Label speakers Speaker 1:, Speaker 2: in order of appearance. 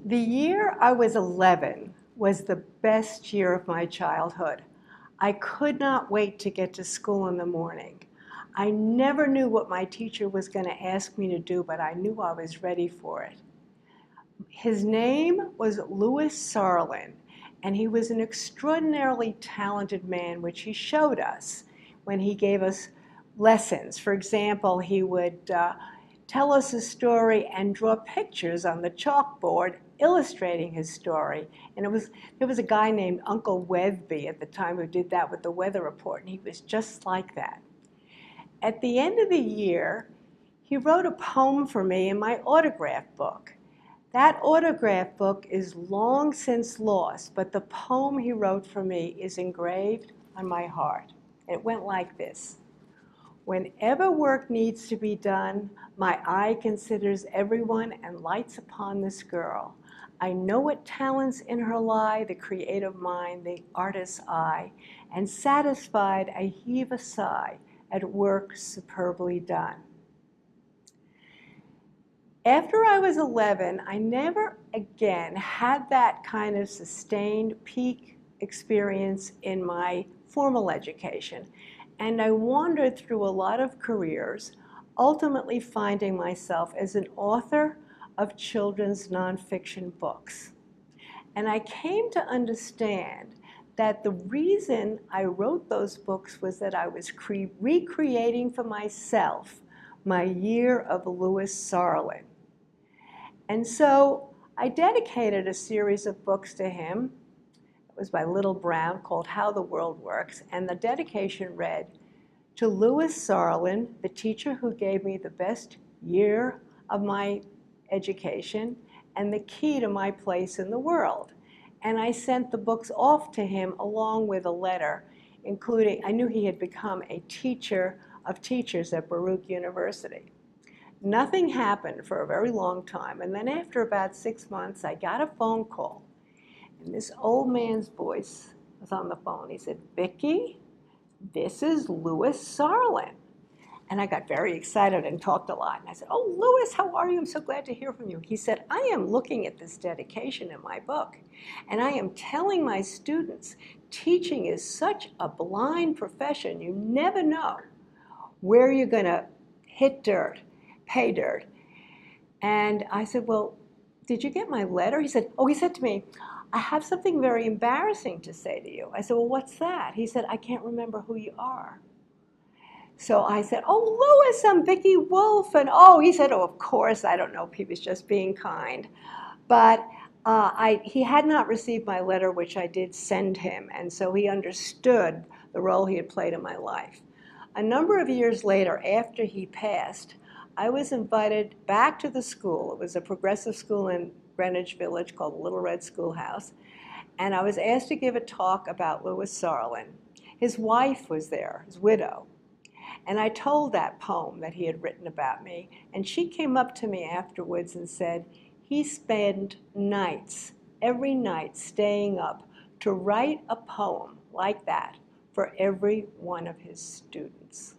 Speaker 1: The year I was 11 was the best year of my childhood. I could not wait to get to school in the morning. I never knew what my teacher was going to ask me to do, but I knew I was ready for it. His name was Louis Sarlin, and he was an extraordinarily talented man, which he showed us when he gave us lessons. For example, he would tell us a story and draw pictures on the chalkboard illustrating his story. And there was a guy named Uncle Wethby at the time who did that with the weather report, and he was just like that. At the end of the year, he wrote a poem for me in my autograph book. That autograph book is long since lost, but the poem he wrote for me is engraved on my heart. It went like this. Whenever work needs to be done, my eye considers everyone and lights upon this girl. I know what talents in her lie, the creative mind, the artist's eye, and satisfied I heave a sigh at work superbly done. After I was 11, I never again had that kind of sustained peak experience in my formal education. And I wandered through a lot of careers, ultimately finding myself as an author of children's nonfiction books. And I came to understand that the reason I wrote those books was that I was recreating for myself my year of Louis Sarlin. And so I dedicated a series of books to him. It was by Little Brown, called How the World Works, and the dedication read, "To Louis Sarlin, the teacher who gave me the best year of my education and the key to my place in the world." And I sent the books off to him along with a letter, including, I knew he had become a teacher of teachers at Baruch University. Nothing happened for a very long time, and then after about 6 months, I got a phone call, and this old man's voice was on the phone. He said, "Vicki, this is Louis Sarlin." And I got very excited and talked a lot. And I said, "Oh, Louis, how are you? I'm so glad to hear from you." He said, "I am looking at this dedication in my book, and I am telling my students, teaching is such a blind profession. You never know where you're going to hit dirt, pay dirt." And I said, "Well, did you get my letter?" He said to me, "I have something very embarrassing to say to you." I said, "Well, what's that?" He said, "I can't remember who you are." So I said, "Oh, Louis, I'm Vicki Wolf." And he said, "Oh, of course, I don't know if he was just being kind." But he had not received my letter, which I did send him. And so he understood the role he had played in my life. A number of years later, after he passed, I was invited back to the school. It was a progressive school in Greenwich Village called the Little Red Schoolhouse. And I was asked to give a talk about Louis Sarlin. His wife was there, his widow. And I told that poem that he had written about me. And she came up to me afterwards and said, he spent nights, every night, staying up to write a poem like that for every one of his students.